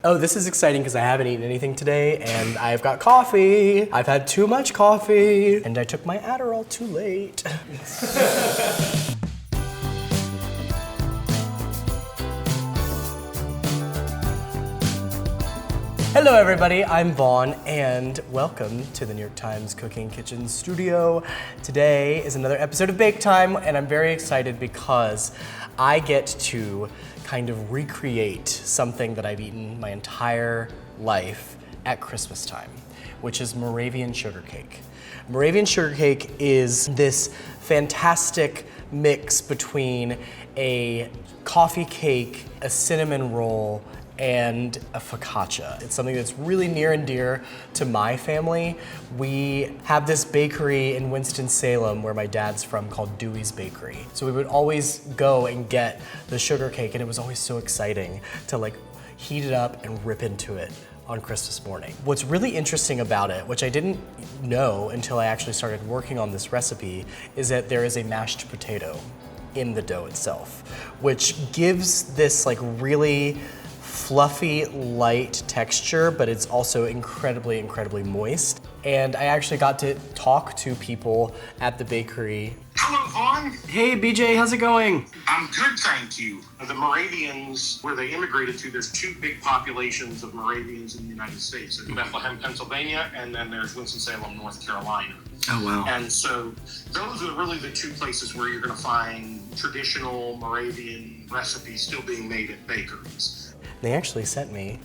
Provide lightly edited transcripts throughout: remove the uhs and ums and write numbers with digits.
Oh, this is exciting because I haven't eaten anything today and I've got coffee. I've had too much coffee and I took my Adderall too late. Hello everybody, I'm Vaughn and welcome to the New York Times Cooking Kitchen Studio. Today is another episode of Bake Time and I'm very excited because I get to kind of recreate something that I've eaten my entire life at Christmas time, which is Moravian sugar cake. Moravian sugar cake is this fantastic mix between a coffee cake, a cinnamon roll, and a focaccia. It's something that's really near and dear to my family. We have this bakery in Winston-Salem where my dad's from called Dewey's Bakery. So we would always go and get the sugar cake and it was always so exciting to like heat it up and rip into it on Christmas morning. What's really interesting about it, which I didn't know until I actually started working on this recipe, is that there is a mashed potato in the dough itself, which gives this like really fluffy, light texture, but it's also incredibly, incredibly moist. And I actually got to talk to people at the bakery. Hello, Vaughn. Hey, BJ, how's it going? I'm good, thank you. The Moravians, where they immigrated to, there's two big populations of Moravians in the United States. There's Bethlehem, Pennsylvania, and then there's Winston-Salem, North Carolina. Oh, wow. And so those are really the two places where you're going to find traditional Moravian recipes still being made at bakeries. They actually sent me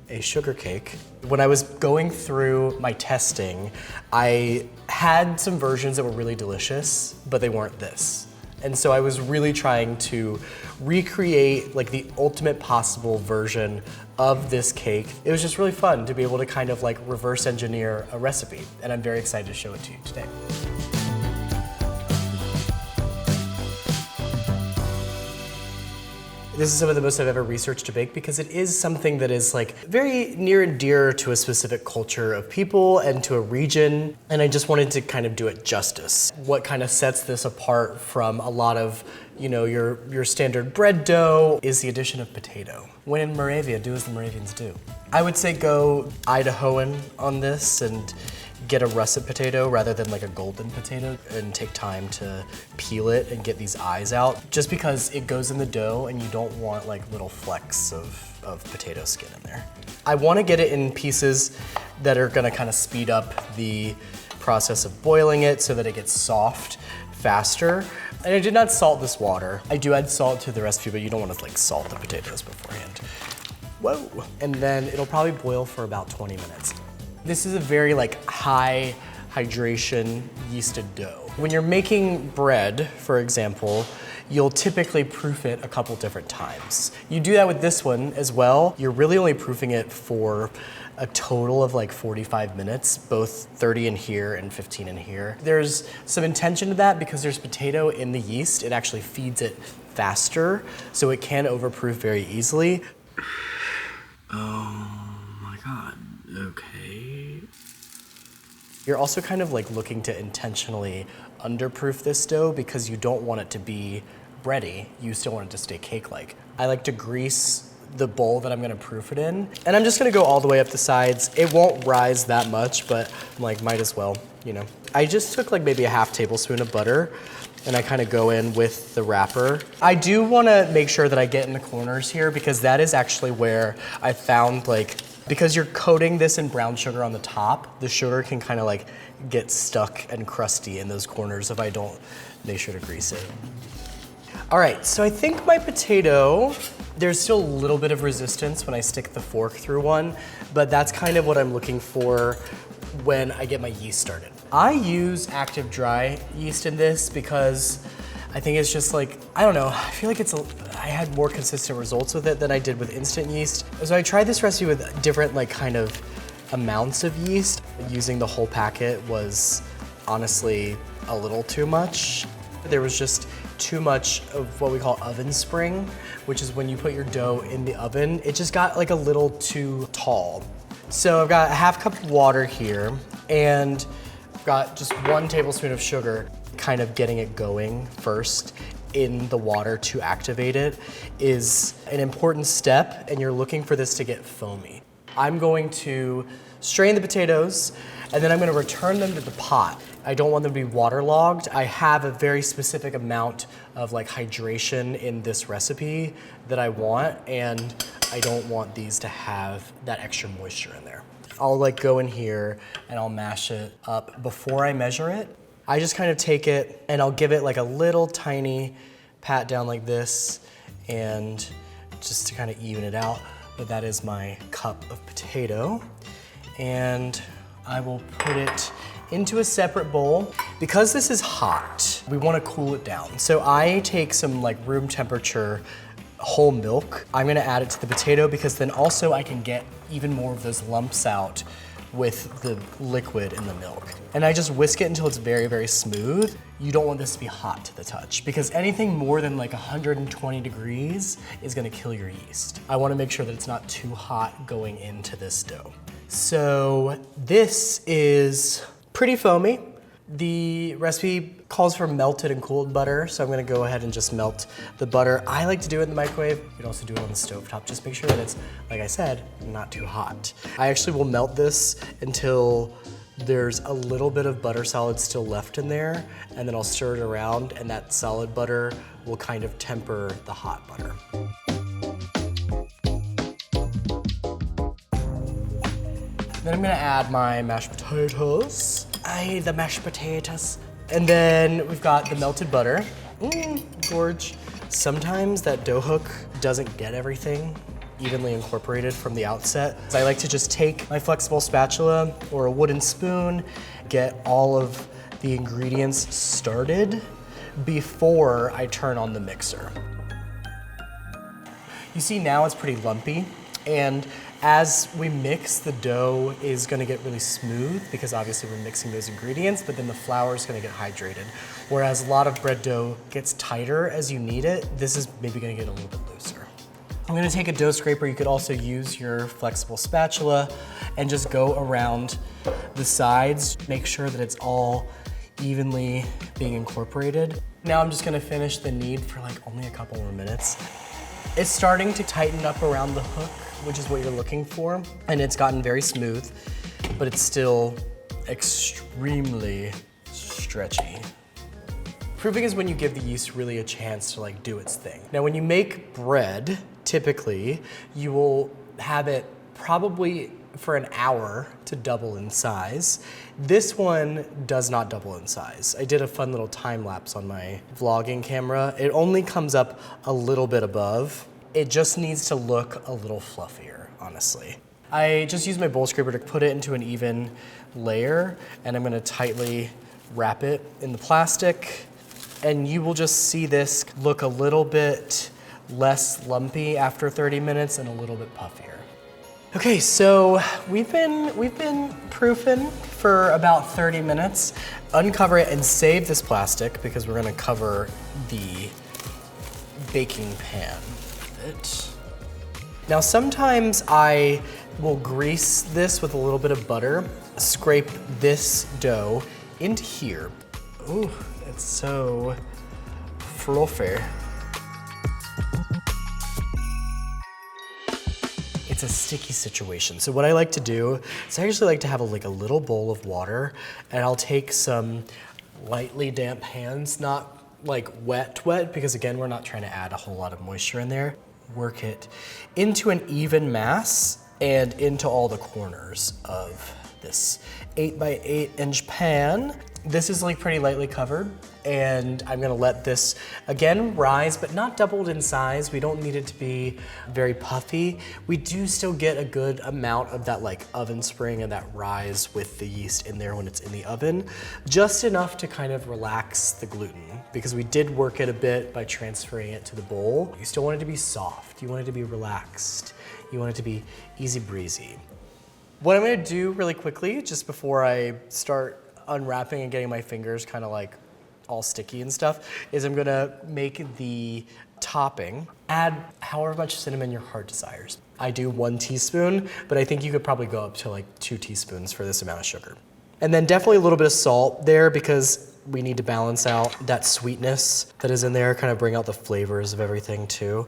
a sugar cake. When I was going through my testing, I had some versions that were really delicious, but they weren't this. And so I was really trying to recreate like the ultimate possible version of this cake. It was just really fun to be able to kind of like reverse engineer a recipe, and I'm very excited to show it to you today. This is some of the most I've ever researched to bake because it is something that is like very near and dear to a specific culture of people and to a region. And I just wanted to kind of do it justice. What kind of sets this apart from a lot of, you know, your standard bread dough is the addition of potato. When in Moravia, do as the Moravians do. I would say go Idahoan on this and get a russet potato rather than like a golden potato and take time to peel it and get these eyes out, just because it goes in the dough and you don't want like little flecks of potato skin in there. I want to get it in pieces that are going to kind of speed up the process of boiling it so that it gets soft faster. And I did not salt this water. I do add salt to the recipe, but you don't want to like salt the potatoes beforehand. Whoa. And then it'll probably boil for about 20 minutes. This is a very like high hydration yeasted dough. When you're making bread, for example, you'll typically proof it a couple different times. You do that with this one as well. You're really only proofing it for a total of like 45 minutes, both 30 in here and 15 in here. There's some intention to that because there's potato in the yeast. It actually feeds it faster, so it can overproof very easily. Oh my God, okay. You're also kind of like looking to intentionally underproof this dough because you don't want it to be bready. You still want it to stay cake-like. I like to grease the bowl that I'm gonna proof it in. And I'm just gonna go all the way up the sides. It won't rise that much, but I'm like, might as well, you know. I just took like maybe a half tablespoon of butter and I kind of go in with the wrapper. I do wanna make sure that I get in the corners here because that is actually where I found like, because you're coating this in brown sugar on the top, the sugar can kind of like get stuck and crusty in those corners if I don't make sure to grease it. All right, so I think my potato, there's still a little bit of resistance when I stick the fork through one, but that's kind of what I'm looking for when I get my yeast started. I use active dry yeast in this because I think it's just like, I don't know, I feel like I had more consistent results with it than I did with instant yeast. So I tried this recipe with different like kind of amounts of yeast. Using the whole packet was honestly a little too much. There was just too much of what we call oven spring, which is when you put your dough in the oven, it just got like a little too tall. So I've got a half cup of water here and I've got just 1 tablespoon of sugar, kind of getting it going first. in the water to activate it is an important step, and you're looking for this to get foamy. I'm going to strain the potatoes, and then I'm gonna return them to the pot. I don't want them to be waterlogged. I have a very specific amount of like hydration in this recipe that I want, and I don't want these to have that extra moisture in there. I'll like go in here and I'll mash it up before I measure it. I just kind of take it and I'll give it like a little tiny pat down like this, and just to kind of even it out. But that is my cup of potato. And I will put it into a separate bowl. Because this is hot, we want to cool it down. So I take some like room temperature whole milk. I'm gonna add it to the potato because then also I can get even more of those lumps out with the liquid in the milk. And I just whisk it until it's very, very smooth. You don't want this to be hot to the touch because anything more than like 120 degrees is gonna kill your yeast. I wanna make sure that it's not too hot going into this dough. So this is pretty foamy. The recipe calls for melted and cooled butter, so I'm gonna go ahead and just melt the butter. I like to do it in the microwave. You can also do it on the stovetop. Just make sure that it's, like I said, not too hot. I actually will melt this until there's a little bit of butter solid still left in there, and then I'll stir it around, and that solid butter will kind of temper the hot butter. Then I'm gonna add my mashed potatoes. Aye, the mashed potatoes. And then we've got the melted butter. Gorge. Sometimes that dough hook doesn't get everything evenly incorporated from the outset. So I like to just take my flexible spatula or a wooden spoon, get all of the ingredients started before I turn on the mixer. You see now it's pretty lumpy, and as we mix, the dough is gonna get really smooth because obviously we're mixing those ingredients, but then the flour is gonna get hydrated. Whereas a lot of bread dough gets tighter as you knead it, this is maybe gonna get a little bit looser. I'm gonna take a dough scraper. You could also use your flexible spatula and just go around the sides. Make sure that it's all evenly being incorporated. Now I'm just gonna finish the knead for like only a couple more minutes. It's starting to tighten up around the hook, which is what you're looking for. And it's gotten very smooth, but it's still extremely stretchy. Proofing is when you give the yeast really a chance to like do its thing. Now, when you make bread, typically, you will have it probably for an hour to double in size. This one does not double in size. I did a fun little time lapse on my vlogging camera. It only comes up a little bit above. It just needs to look a little fluffier, honestly. I just used my bowl scraper to put it into an even layer, and I'm gonna tightly wrap it in the plastic, and you will just see this look a little bit less lumpy after 30 minutes and a little bit puffier. Okay, so we've been proofing for about 30 minutes. Uncover it and save this plastic because we're gonna cover the baking pan with it. Now sometimes I will grease this with a little bit of butter, scrape this dough into here. Ooh, it's so fluffy. It's a sticky situation. So what I like to do is I usually like to have a little bowl of water, and I'll take some lightly damp hands, not like wet, because again, we're not trying to add a whole lot of moisture in there. Work it into an even mass and into all the corners of this 8 by 8 inch pan. This is like pretty lightly covered, and I'm gonna let this, again, rise, but not doubled in size. We don't need it to be very puffy. We do still get a good amount of that like oven spring and that rise with the yeast in there when it's in the oven, just enough to kind of relax the gluten, because we did work it a bit by transferring it to the bowl. You still want it to be soft. You want it to be relaxed. You want it to be easy breezy. What I'm gonna do really quickly, just before I start unwrapping and getting my fingers kind of like all sticky and stuff, is I'm gonna make the topping. Add however much cinnamon your heart desires. I do 1 teaspoon, but I think you could probably go up to like 2 teaspoons for this amount of sugar. And then definitely a little bit of salt there, because we need to balance out that sweetness that is in there, kind of bring out the flavors of everything too.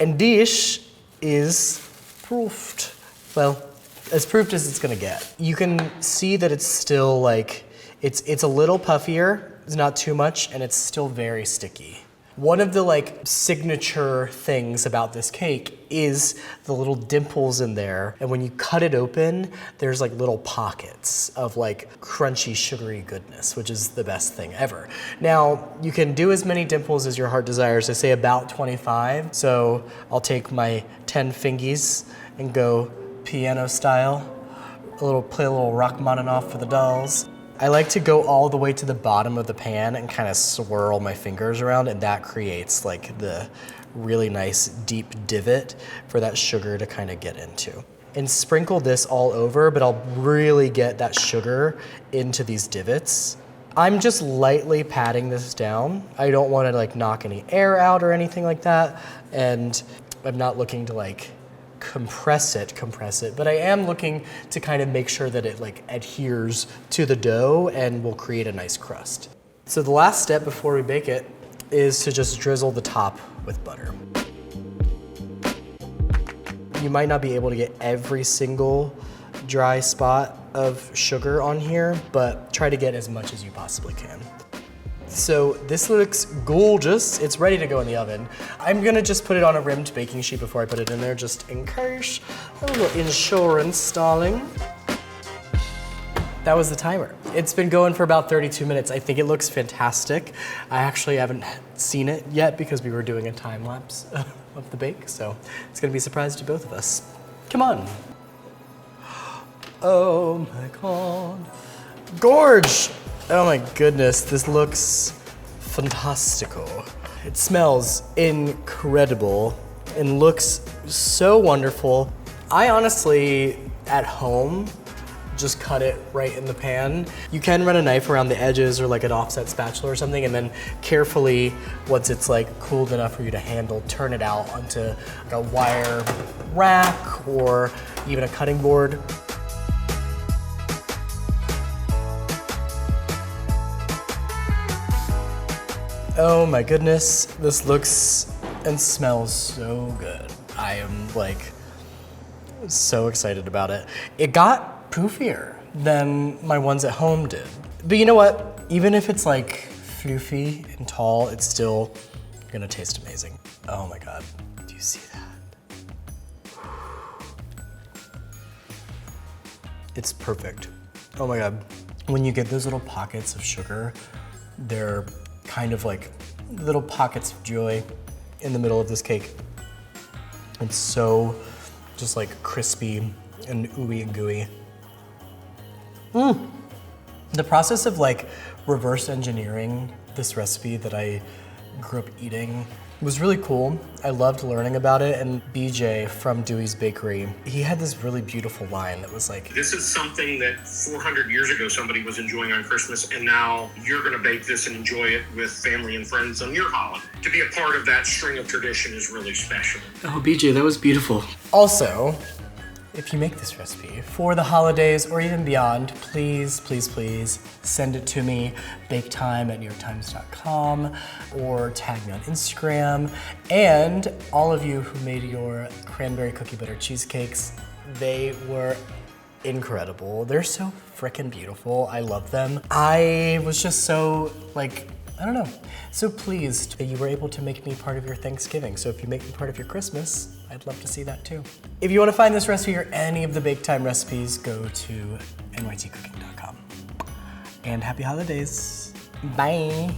And dish is proofed. Well, as proofed as it's gonna get. You can see that it's still like, it's a little puffier, it's not too much, and it's still very sticky. One of the like signature things about this cake is the little dimples in there. And when you cut it open, there's like little pockets of like crunchy, sugary goodness, which is the best thing ever. Now, you can do as many dimples as your heart desires. I say about 25. So I'll take my 10 fingies and go piano style. Play a little Rachmaninoff for the dolls. I like to go all the way to the bottom of the pan and kind of swirl my fingers around, and that creates like the really nice deep divot for that sugar to kind of get into. And sprinkle this all over, but I'll really get that sugar into these divots. I'm just lightly patting this down. I don't want to like knock any air out or anything like that, and I'm not looking to like compress it, but I am looking to kind of make sure that it like adheres to the dough and will create a nice crust. So the last step before we bake it is to just drizzle the top with butter. You might not be able to get every single dry spot of sugar on here, but try to get as much as you possibly can. So this looks gorgeous. It's ready to go in the oven. I'm gonna just put it on a rimmed baking sheet before I put it in there, just in case. A little insurance, darling. That was the timer. It's been going for about 32 minutes. I think it looks fantastic. I actually haven't seen it yet because we were doing a time lapse of the bake, so it's gonna be a surprise to both of us. Come on. Oh my God. Gorge! Oh my goodness, this looks fantastical. It smells incredible and looks so wonderful. I honestly, at home, just cut it right in the pan. You can run a knife around the edges or like an offset spatula or something, and then carefully, once it's like cooled enough for you to handle, turn it out onto like a wire rack or even a cutting board. Oh my goodness, this looks and smells so good. I am like so excited about it. It got poofier than my ones at home did. But you know what? Even if it's like floofy and tall, it's still gonna taste amazing. Oh my God, do you see that? It's perfect. Oh my God. When you get those little pockets of sugar, they're kind of like little pockets of joy in the middle of this cake. It's so just like crispy and ooey and gooey. The process of like reverse engineering this recipe that I grew up eating was really cool. I loved learning about it, and BJ from Dewey's Bakery, he had this really beautiful line that was like, this is something that 400 years ago somebody was enjoying on Christmas, and now you're gonna bake this and enjoy it with family and friends on your holiday. To be a part of that string of tradition is really special. Oh, BJ, that was beautiful. Also, if you make this recipe for the holidays or even beyond, please, please, please send it to me, baketime@newyorktimes.com, or tag me on Instagram. And all of you who made your cranberry cookie butter cheesecakes, they were incredible. They're so freaking beautiful. I love them. I was just so like, I don't know, so pleased that you were able to make me part of your Thanksgiving. So if you make me part of your Christmas, I'd love to see that too. If you want to find this recipe or any of the Bake Time recipes, go to nytcooking.com. And happy holidays. Bye.